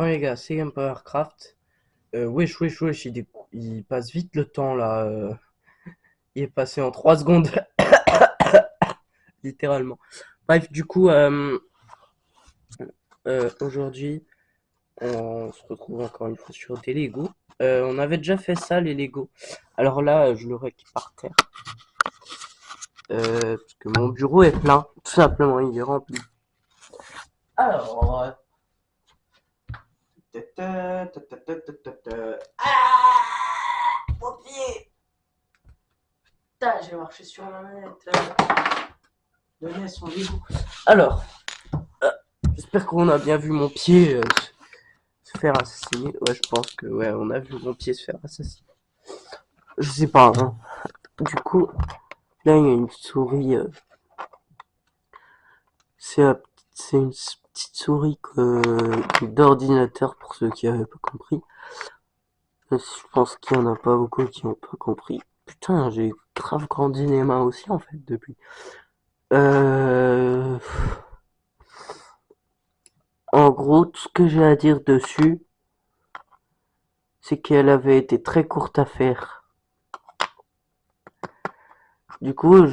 Bon les gars, c'est Gamepowercraft. Wesh, wesh, wesh, il passe vite le temps là. Il est passé en 3 secondes, littéralement. Bref, du coup, aujourd'hui, on se retrouve encore une fois sur des Lego. On avait déjà fait ça, les Lego. Alors là, je le récupère par terre. Parce que mon bureau est plein, tout simplement, il est rempli. Alors, mon pied! Putain, j'ai marché sur la manette. De NES, son Lego. Alors, j'espère qu'on a bien vu mon pied se faire assassiner. Ouais, je pense que ouais, on a vu mon pied se faire assassiner. Je sais pas, hein. Du coup, là, il y a une souris. C'est euh, c'est une petite souris d'ordinateur pour ceux qui avaient pas compris. Je pense qu'il y en a pas beaucoup qui ont pas compris. Putain, j'ai grave grandi les mains aussi en fait depuis. Euh... En gros, tout ce que j'ai à dire dessus, c'est qu'elle avait été très courte à faire. Du coup,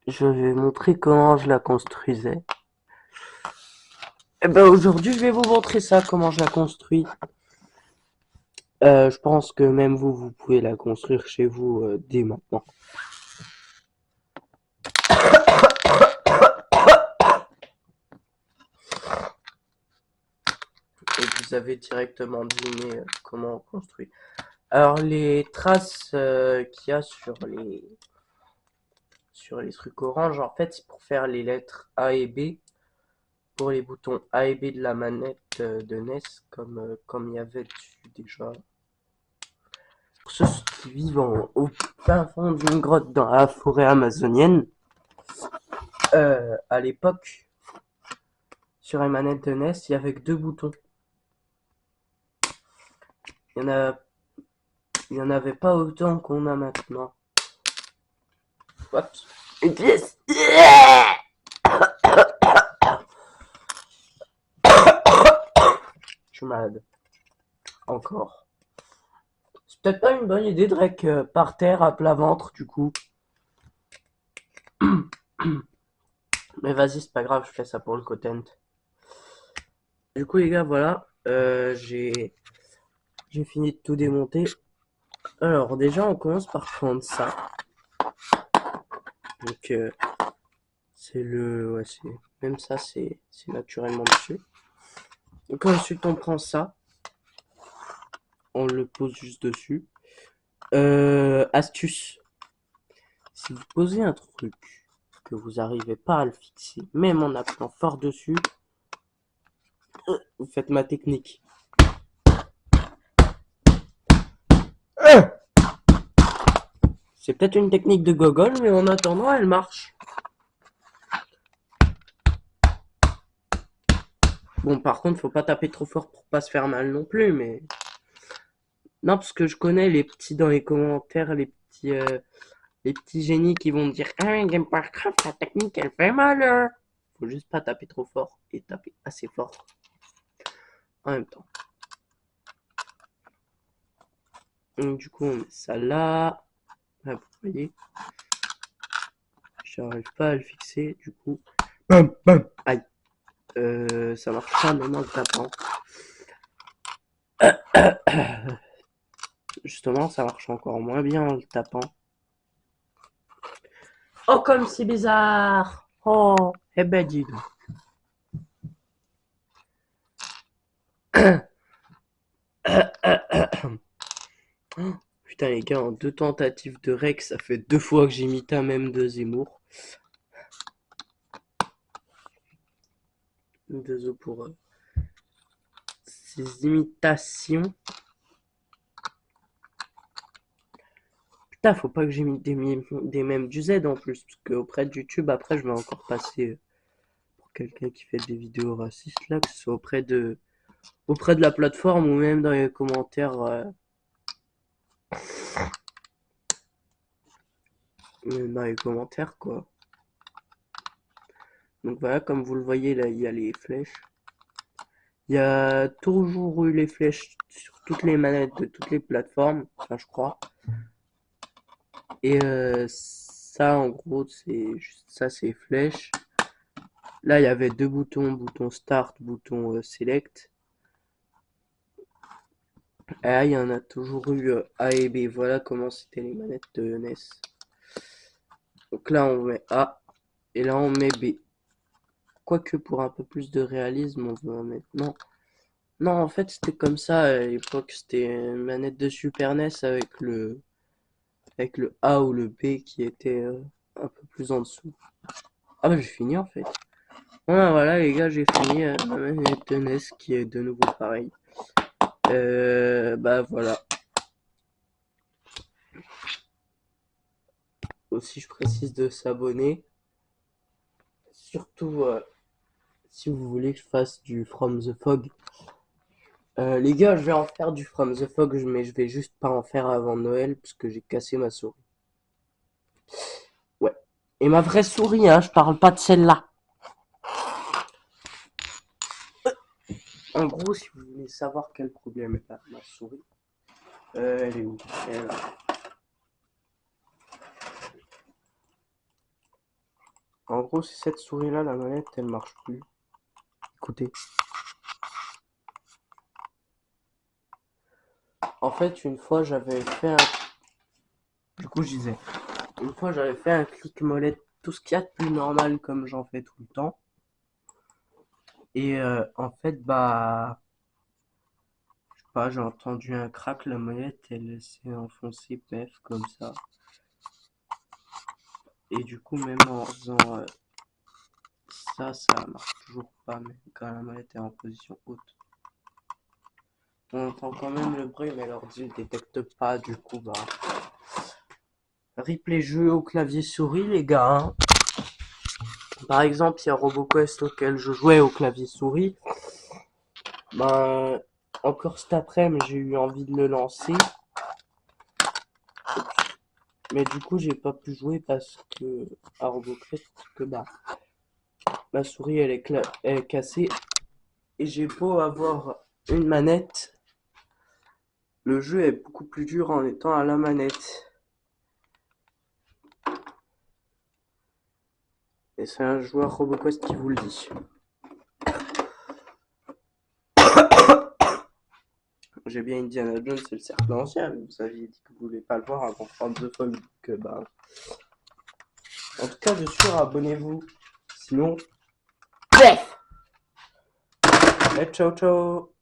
je vais montrer comment je la construisais. Et ben aujourd'hui, je vais vous montrer ça, comment je la construis. Je pense que même vous pouvez la construire chez vous dès maintenant. Et vous avez directement deviné comment on construit. Alors les traces qu'il y a sur les trucs orange, en fait, c'est pour faire les lettres A et B pour les boutons A et B de la manette de NES, comme il y avait dessus déjà. Pour ceux qui vivent au fin fond d'une grotte dans la forêt amazonienne, à l'époque, sur les manettes de NES, il y avait que deux boutons. Il y en a, il y en avait pas autant qu'on a maintenant. What? Une pièce. Je suis malade. Encore. C'est peut-être pas une bonne idée de rec par terre à plat ventre du coup. Mais vas-y, c'est pas grave, je fais ça pour le content. Du coup les gars, voilà. J'ai fini de tout démonter. Alors déjà, on commence par prendre ça. Donc c'est le... Ouais, c'est... Même ça, c'est naturellement dessus. Donc ensuite, on prend ça. On le pose juste dessus. Astuce. Si vous posez un truc que vous n'arrivez pas à le fixer, même en appuyant fort dessus, vous faites ma technique. C'est peut-être une technique de gogol, mais en attendant, elle marche. Bon, par contre, faut pas taper trop fort pour pas se faire mal non plus, mais... Non, parce que je connais les petits dans les commentaires, les petits génies qui vont me dire ah, Gamepowercraft, la technique, elle fait mal. Faut juste pas taper trop fort et taper assez fort en même temps. Donc, du coup, on met ça là. Là, vous voyez, j'arrive pas à le fixer, du coup. Bam, bam, aïe. Ça marche pas même en le tapant. Justement, ça marche encore moins bien en le tapant. Oh, comme c'est bizarre! Oh, eh ben dis donc. Putain, les gars, en deux tentatives de rec, ça fait 2 fois que j'imite un même de Zemmour. Désolé pour ces imitations. Putain, faut pas que j'imite des mèmes du Z en plus, parce qu'auprès de YouTube, après, je vais encore passer pour quelqu'un qui fait des vidéos racistes, là, que ce soit auprès de la plateforme ou même dans les commentaires. Dans les commentaires, quoi. Donc voilà, comme vous le voyez, là, il y a les flèches. Il y a toujours eu les flèches sur toutes les manettes de toutes les plateformes, enfin je crois. Et ça en gros c'est juste ça, c'est flèches. Là il y avait deux boutons, bouton start, bouton select. Et là il y en a toujours eu A et B. Voilà comment c'était les manettes de NES. Donc là on met A et là on met B. Quoique pour un peu plus de réalisme on veut en mettre. Non. Non, en fait c'était comme ça à l'époque, c'était une manette de Super NES avec le A ou le B qui était un peu plus en dessous. Ah bah j'ai fini en fait. Ouais, voilà les gars, j'ai fini ma manette de NES qui est de nouveau pareil. Bah voilà. Aussi je précise de s'abonner. Surtout si vous voulez que je fasse du From the Fog. Les gars, je vais en faire du From the Fog, mais je vais juste pas en faire avant Noël parce que j'ai cassé ma souris. Ouais. Et ma vraie souris, hein, je parle pas de celle-là. En gros, si vous voulez savoir quel problème est ma souris, elle est où? Elle est là. En gros, c'est cette souris-là, la manette, elle marche plus. Écoutez. En fait, une fois, j'avais fait un... Du coup, je disais, une fois, j'avais fait un clic molette, tout ce qu'il y a de plus normal comme j'en fais tout le temps. Et en fait, bah... Je sais pas, j'ai entendu un crack, la molette, elle s'est enfoncée, pef, comme ça. Et du coup, même en faisant ça marche toujours pas, même quand la molette est en position haute. On entend quand même le bruit, mais l'ordi ne détecte pas, du coup, bah... Replay jeu au clavier souris, les gars. Hein. Par exemple, il y a RoboQuest auquel je jouais au clavier souris. Ben, encore cet après-midi, j'ai eu envie de le lancer. Mais du coup, j'ai pas pu jouer parce que à RoboQuest, que bah, ma souris elle est cassée. Et j'ai beau avoir une manette, le jeu est beaucoup plus dur en étant à la manette. Et c'est un joueur RoboQuest qui vous le dit. J'ai bien Indiana Jones et le cercle ancien, mais vous aviez dit que vous voulez pas le voir avant From the Fog, que bah... En tout cas, bien sûr, abonnez-vous. Sinon... Bref. Ciao, ciao.